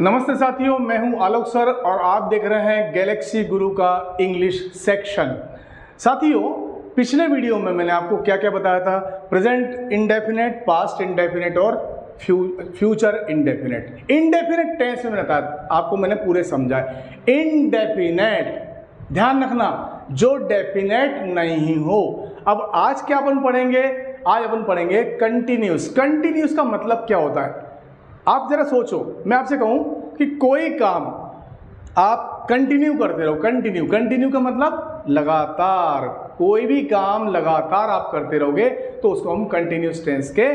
नमस्ते साथियों, मैं हूं आलोक सर और आप देख रहे हैं गैलेक्सी गुरु का इंग्लिश सेक्शन। साथियों, पिछले वीडियो में मैंने आपको क्या क्या बताया था? प्रेजेंट इंडेफिनेट, पास्ट इंडेफिनेट और फ्यूचर इंडेफिनेट। इंडेफिनेट टेंस में बताया आपको, मैंने पूरे समझाए। इंडेफिनेट ध्यान रखना, जो डेफिनेट नहीं हो। अब आज क्या अपन पढ़ेंगे? आज अपन पढ़ेंगे कंटिन्यूस। कंटिन्यूस का मतलब क्या होता है? आप जरा सोचो, मैं आपसे कहूं कि कोई काम आप कंटिन्यू करते रहो। कंटिन्यू, कंटिन्यू का मतलब लगातार। कोई भी काम लगातार आप करते रहोगे तो उसको हम कंटिन्यूस टेंस के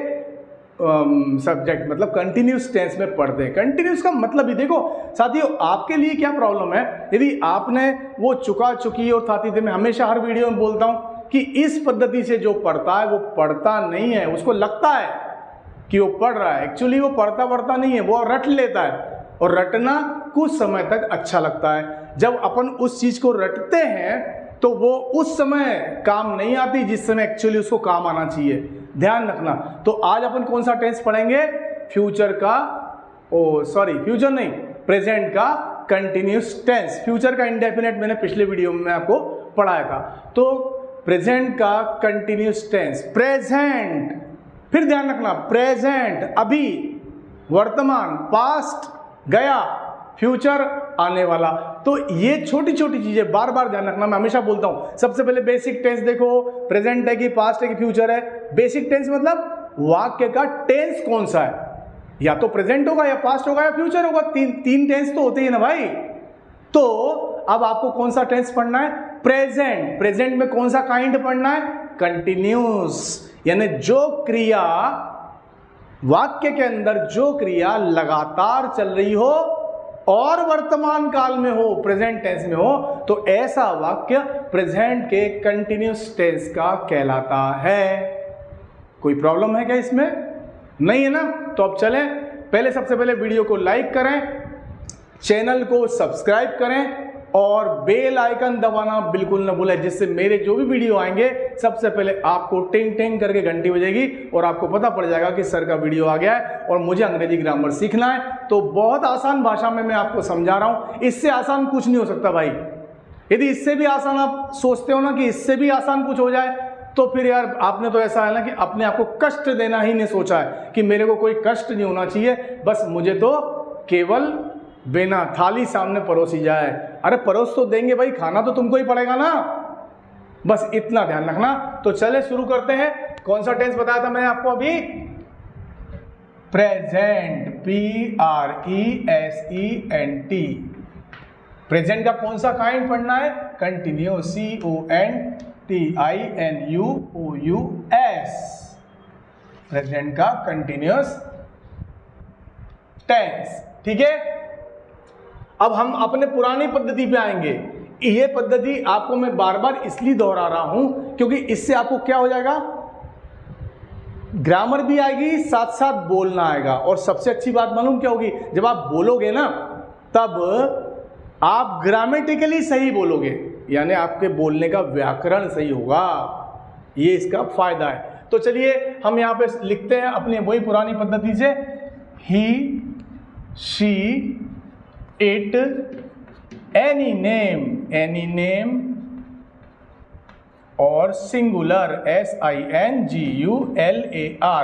सब्जेक्ट मतलब कंटिन्यूस टेंस में पढ़ते हैं। कंटिन्यूस का मतलब ही देखो साथियों, आपके लिए क्या प्रॉब्लम है? यदि आपने वो चुका चुकी और था थी, मैं हमेशा हर वीडियो में बोलता हूं कि इस पद्धति से जो पढ़ता है वो पढ़ता नहीं है। उसको लगता है कि वो पढ़ रहा है, एक्चुअली वो पढ़ता नहीं है, वो रट लेता है। और रटना कुछ समय तक अच्छा लगता है। जब अपन उस चीज को रटते हैं तो वो उस समय काम नहीं आती जिस समय एक्चुअली उसको काम आना चाहिए। ध्यान रखना। तो आज अपन कौन सा टेंस पढ़ेंगे? फ्यूचर का, फ्यूचर नहीं, प्रेजेंट का कंटिन्यूस टेंस। फ्यूचर का इंडेफिनेट मैंने पिछले वीडियो में आपको पढ़ाया था। तो प्रेजेंट का कंटिन्यूस टेंस, प्रेजेंट। फिर ध्यान रखना, प्रेजेंट अभी, वर्तमान पास्ट गया, फ्यूचर आने वाला। तो ये छोटी छोटी चीजें बार बार ध्यान रखना। मैं हमेशा बोलता हूं, सबसे पहले बेसिक टेंस देखो, प्रेजेंट है कि पास्ट है कि फ्यूचर है। बेसिक टेंस मतलब वाक्य का टेंस कौन सा है, या तो प्रेजेंट होगा या पास्ट होगा या फ्यूचर होगा। तीन टेंस तो होते ही ना भाई। तो अब आपको कौन सा टेंस पढ़ना है? प्रेजेंट। प्रेजेंट में कौन सा काइंड पढ़ना है? कंटिन्यूस, यानी जो क्रिया वाक्य के अंदर, जो क्रिया लगातार चल रही हो और वर्तमान काल में हो, प्रेजेंट टेंस में हो, तो ऐसा वाक्य प्रेजेंट के कंटिन्यूस टेंस का कहलाता है। कोई प्रॉब्लम है क्या इसमें? नहीं है ना? तो अब चलें, पहले सबसे पहले वीडियो को लाइक करें, चैनल को सब्सक्राइब करें और बेल आइकन दबाना बिल्कुल न भूलें, जिससे मेरे जो भी वीडियो आएंगे सबसे पहले आपको टिंग टिंग करके घंटी बजेगी और आपको पता पड़ जाएगा कि सर का वीडियो आ गया है और मुझे अंग्रेजी ग्रामर सीखना है। तो बहुत आसान भाषा में मैं आपको समझा रहा हूं, इससे आसान कुछ नहीं हो सकता भाई। यदि इससे भी आसान आप सोचते हो ना कि इससे भी आसान कुछ हो जाए, तो फिर यार आपने तो ऐसा है ना कि अपने आप को कष्ट देना ही नहीं सोचा है कि मेरे को कोई कष्ट नहीं होना चाहिए, बस मुझे तो केवल बिना थाली सामने परोसी जाए। अरे परोस तो देंगे भाई, खाना तो तुमको ही पड़ेगा ना, बस इतना ध्यान रखना। तो चले शुरू करते हैं। कौन सा टेंस बताया था मैंने आपको अभी? Present, PRESENT। प्रेजेंट का कौन सा काइंड पढ़ना है? Continuous, CONTINUOUS। प्रेजेंट का कंटिन्यूस टेंस, ठीक है। अब हम अपने पुरानी पद्धति पे आएंगे। ये पद्धति आपको मैं बार बार इसलिए दोहरा रहा हूं क्योंकि इससे आपको क्या हो जाएगा? ग्रामर भी आएगी, साथ साथ बोलना आएगा। और सबसे अच्छी बात मालूम क्या होगी? जब आप बोलोगे ना, तब आप ग्रामेटिकली सही बोलोगे, यानी आपके बोलने का व्याकरण सही होगा। ये इसका फायदा है। तो चलिए हम यहां पे लिखते हैं अपनी वही पुरानी पद्धति से, ही, शी, इट, एनी नेम और सिंगुलर, SINGULAR।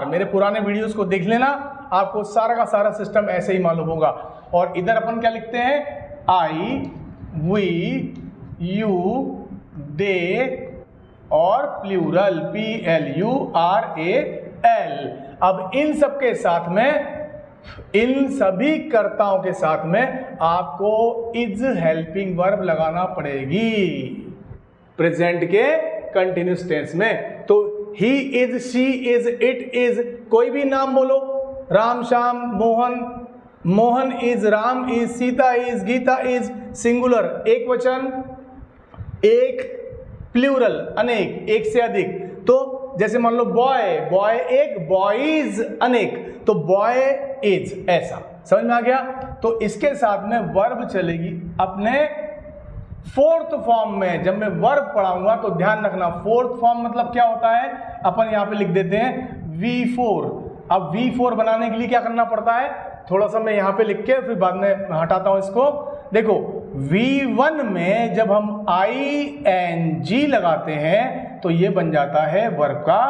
मेरे पुराने वीडियोस को देख लेना, आपको सारा का सारा सिस्टम ऐसे ही मालूम होगा। और इधर अपन क्या लिखते हैं? I, we, you, they और प्लूरल, PLURAL। अब इन सब के साथ में, इन सभी कर्ताओं के साथ में आपको इज हेल्पिंग वर्ब लगाना पड़ेगी प्रेजेंट के कंटिन्यूस टेंस में। तो he is, she is, it is, कोई भी नाम बोलो, Ram, Shyam, Mohan, Mohan is, Ram is, Sita is, Gita is, singular एक वचन, एक प्लूरल अनेक, एक से अधिक। तो जैसे मान लो बॉय, बॉय एक, बॉयज अनेक, तो बॉय इज, ऐसा समझ में आ गया। तो इसके साथ में वर्ब चलेगी अपने फोर्थ फॉर्म में। जब मैं वर्ब पढ़ाऊंगा तो ध्यान रखना, फोर्थ फॉर्म मतलब क्या होता है? अपन यहां पे लिख देते हैं V4। अब V4 बनाने के लिए क्या करना पड़ता है? थोड़ा सा मैं यहाँ पे लिख के फिर बाद में हटाता हूँ इसको। देखो V1 में जब हम ing लगाते हैं तो ये बन जाता है वर्ब का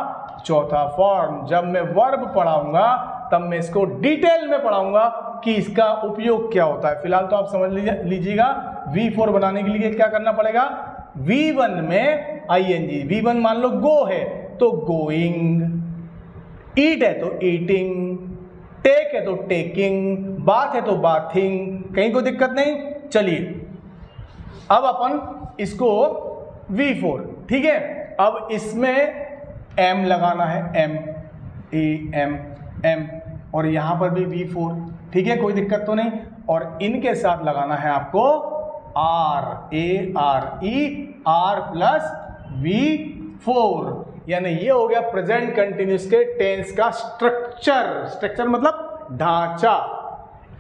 चौथा फॉर्म। जब मैं वर्ब पढ़ाऊंगा तब मैं इसको डिटेल में पढ़ाऊंगा कि इसका उपयोग क्या होता है। फिलहाल तो आप समझ लीजिएगा V4 बनाने के लिए क्या करना पड़ेगा। V1 में ing, V1 मान लो गो है तो गोइंग, ईट है तो ईटिंग, टेक है तो टेकिंग, बाथ है तो बाथिंग, कहीं कोई दिक्कत नहीं। चलिए अब अपन इसको V4, ठीक है। अब इसमें M लगाना है, M और यहां पर भी V4, ठीक है, कोई दिक्कत तो नहीं। और इनके साथ लगाना है आपको R प्लस V4, यानी ये हो गया प्रेजेंट कंटिन्यूस के टेंस का स्ट्रक्चर मतलब ढांचा।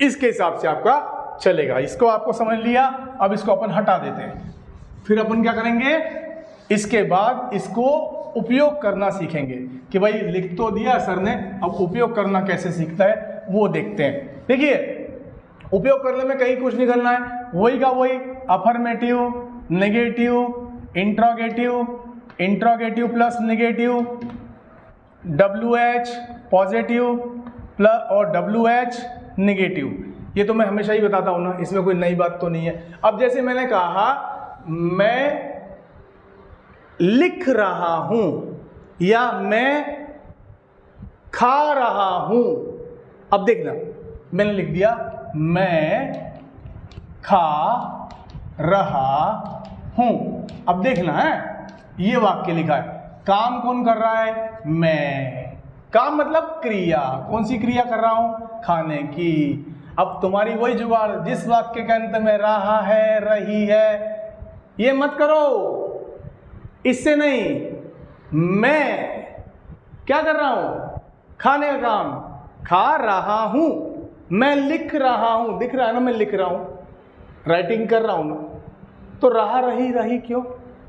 इसके हिसाब से आपका चलेगा। इसको आपको समझ लिया। अब इसको अपन हटा देते हैं। फिर अपन क्या करेंगे, इसके बाद इसको उपयोग करना सीखेंगे कि भाई लिख तो दिया सर ने, अब उपयोग करना कैसे सीखता है वो देखते हैं। देखिए उपयोग करने में कहीं कुछ नहीं करना है, वही का वही, affirmative, negative, interrogative plus negative, WH positive plus और WH नेगेटिव। ये तो मैं हमेशा ही बताता हूँ ना, इसमें कोई नई बात तो नहीं है। अब जैसे मैंने कहा मैं लिख रहा हूं या मैं खा रहा हूं, अब देखना मैंने लिख दिया मैं खा रहा हूं। अब देखना है ये वाक्य लिखा है, काम कौन कर रहा है, मैं। काम मतलब क्रिया, कौन सी क्रिया कर रहा हूं, खाने की। अब तुम्हारी वही जुगाड़, जिस वाक्य के अंत में रहा है, रही है, ये मत करो, इससे नहीं। मैं क्या कर रहा हूं, खाने का काम, खा रहा हूं। मैं लिख रहा हूं, दिख रहा है ना मैं लिख रहा हूं, राइटिंग कर रहा हूं ना, तो रहा रही क्यों,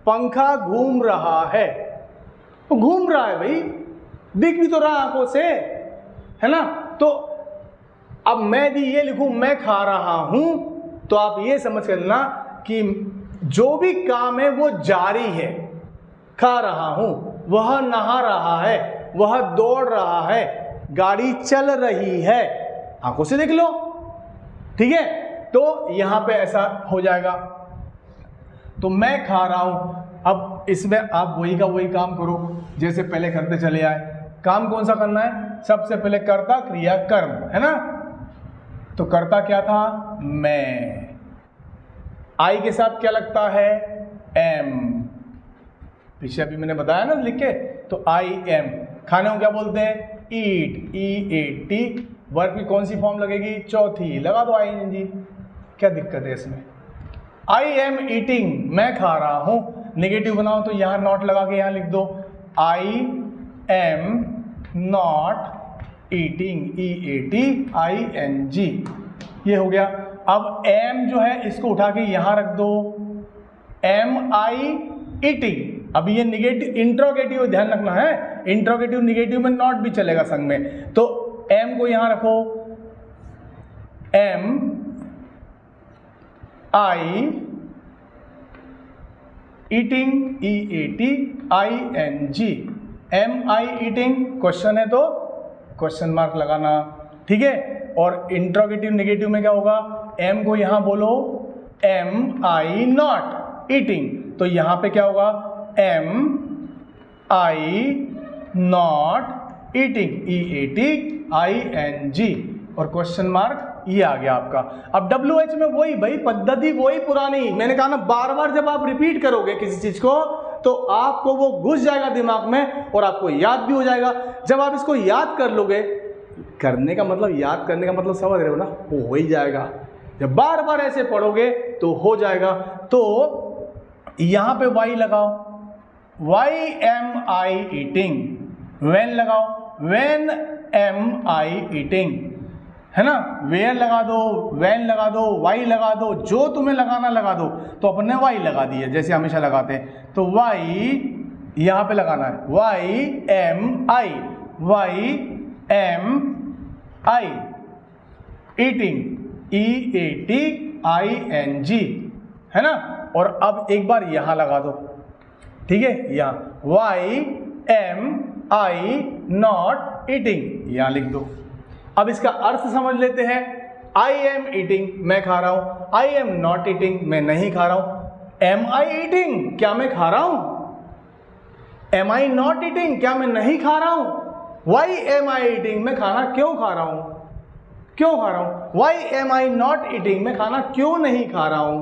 पंखा घूम रहा है, तो घूम रहा है भाई, दिख भी तो रहा आंखों से, है ना। तो अब मैं यदि ये लिखूं मैं खा रहा हूं, तो आप ये समझ कर लेना कि जो भी काम है वो जारी है। खा रहा हूं, वह नहा रहा है, वह दौड़ रहा है, गाड़ी चल रही है, आंखों से देख लो, ठीक है। तो यहां पे ऐसा हो जाएगा। तो मैं खा रहा हूं, अब इसमें आप वही का वही काम करो जैसे पहले करते चले आए। काम कौन सा करना है, सबसे पहले कर्ता क्रिया कर्म, है ना। तो कर्ता क्या था, मैं। आई के साथ क्या लगता है, एम, पीछे अभी मैंने बताया ना लिख के, तो आई एम। खाने को क्या बोलते हैं, ईट, EAT। वर्ब की कौन सी फॉर्म लगेगी, चौथी, लगा दो ING, क्या दिक्कत है इसमें। आई एम ईटिंग, मैं खा रहा हूं। नेगेटिव बनाओ तो यहां नॉट लगा के यहां लिख दो, I am not eating, EAT ING, ये हो गया। अब एम जो है इसको उठा के यहां रख दो, एम आई ईटिंग। अब ये निगेटिव इंट्रोगेटिव ध्यान रखना है, इंट्रोगेटिव निगेटिव में नॉट भी चलेगा संग में। तो एम को यहां रखो, M I eating, EAT ING, M I eating. Question है तो क्वेश्चन मार्क लगाना, ठीक है। और इंट्रोगेटिव नेगेटिव में क्या होगा, एम को यहां बोलो, एम आई नॉट ईटिंग, तो यहां पे क्या होगा, am I not eating, EAT ING, और क्वेश्चन मार्क ये आ गया आपका। अब WH में वही भाई पद्धति, वही पुरानी। मैंने कहा ना बार बार जब आप रिपीट करोगे किसी चीज को तो आपको वो घुस जाएगा दिमाग में और आपको याद भी हो जाएगा। जब आप इसको याद कर लोगे, करने का मतलब, याद करने का मतलब समझ रहे हो ना, वो हो ही जाएगा। जब बार बार ऐसे पढ़ोगे तो हो जाएगा। तो यहां पे वाई लगाओ, why am I eating. When लगाओ, वेन एम आई ईटिंग, है ना। वेयर लगा दो, वैन लगा दो, वाई लगा दो, जो तुम्हें लगाना लगा दो। तो अपन ने वाई लगा दी है जैसे हमेशा लगाते हैं। तो वाई यहां पे लगाना है, Y am I, Y am I, eating, EATING, है ना। और अब एक बार यहां लगा दो, ठीक है, यहां Why am I not eating, यहां लिख दो। अब इसका अर्थ समझ लेते हैं। I am eating, मैं खा रहा हूं। I am not eating, मैं नहीं खा रहा हूं। Am I eating, क्या मैं खा रहा हूं? Am I not eating, क्या मैं नहीं खा रहा हूं? Why am I eating, मैं खाना क्यों खा रहा हूं? क्यों खा रहा हूं? Why am I not eating, मैं खाना क्यों नहीं खा रहा हूं?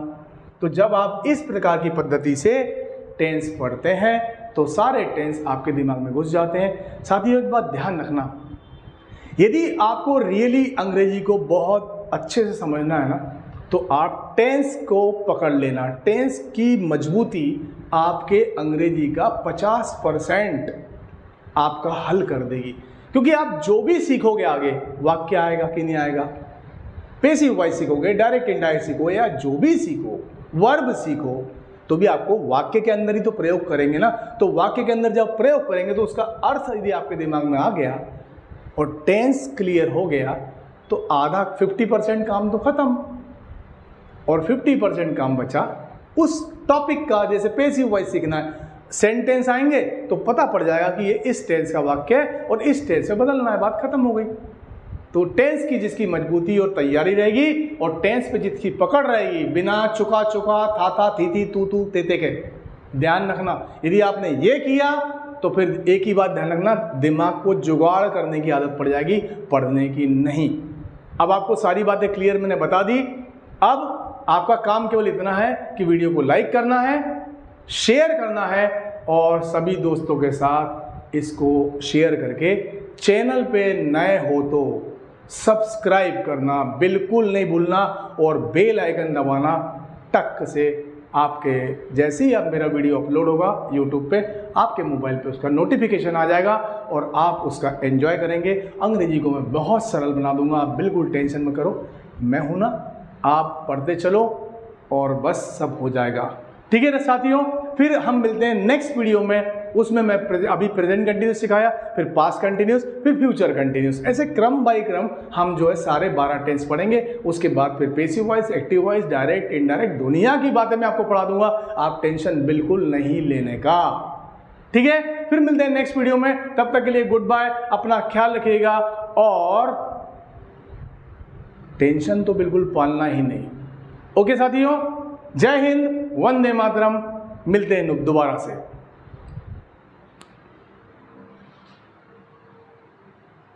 तो जब आप इस प्रकार की पद्धति से टेंस पढ़ते हैं तो सारे टेंस आपके दिमाग में घुस जाते हैं। साथियों, एक बात ध्यान रखना, यदि आपको रियली अंग्रेजी को बहुत अच्छे से समझना है ना, तो आप टेंस को पकड़ लेना। टेंस की मजबूती आपके अंग्रेजी का 50% आपका हल कर देगी, क्योंकि आप जो भी सीखोगे आगे, वाक्य आएगा कि नहीं आएगा, पैसिव वॉइस सीखोगे, डायरेक्ट इनडायरेक्ट सीखो, या जो भी सीखो, वर्ब सीखो, तो भी आपको वाक्य के अंदर ही तो प्रयोग करेंगे ना। तो वाक्य के अंदर जब प्रयोग करेंगे तो उसका अर्थ यदि आपके दिमाग में आ गया और टेंस क्लियर हो गया तो आधा 50% काम तो खत्म, और 50% काम बचा उस टॉपिक का। जैसे पैसिव वॉइस सीखना है, सेंटेंस आएंगे तो पता पड़ जाएगा कि ये इस टेंस का वाक्य है और इस टेंस से बदलना है, बात खत्म हो गई। तो टेंस की जिसकी मजबूती और तैयारी रहेगी और टेंस पे जिसकी पकड़ रहेगी, बिना चुका चुका, था, थी, तू ते के, ध्यान रखना। यदि आपने ये किया तो फिर एक ही बात ध्यान रखना, दिमाग को जुगाड़ करने की आदत पड़ जाएगी, पढ़ने की नहीं। अब आपको सारी बातें क्लियर मैंने बता दी। अब आपका काम केवल इतना है कि वीडियो को लाइक करना है, शेयर करना है और सभी दोस्तों के साथ इसको शेयर करके, चैनल पे नए हो तो सब्सक्राइब करना बिल्कुल नहीं भूलना और बेल आइकन दबाना टक से। आपके जैसे ही अब मेरा वीडियो अपलोड होगा यूट्यूब पे, आपके मोबाइल पे उसका नोटिफिकेशन आ जाएगा और आप उसका एंजॉय करेंगे। अंग्रेजी को मैं बहुत सरल बना दूंगा, आप बिल्कुल टेंशन मत करो, मैं हूं ना, आप पढ़ते चलो और बस सब हो जाएगा। ठीक है ना साथियों, फिर हम मिलते हैं नेक्स्ट वीडियो में। उसमें मैं अभी प्रेजेंट कंटिन्यूस सिखाया, फिर पास्ट कंटिन्यूस, फिर फ्यूचर कंटिन्यूस, ऐसे क्रम बाय क्रम हम जो है सारे 12 टेंस पढ़ेंगे। उसके बाद फिर passive voice, active voice, direct, indirect, दुनिया की बातें मैं आपको पढ़ा दूंगा। आप टेंशन बिल्कुल नहीं लेने का, ठीक है। फिर मिलते हैं नेक्स्ट वीडियो में, तब तक के लिए गुड बाय, अपना ख्याल रखिएगा और टेंशन तो बिल्कुल पालना ही नहीं। ओके साथियों, जय हिंद, वंदे मातरम, मिलते हैं दोबारा से।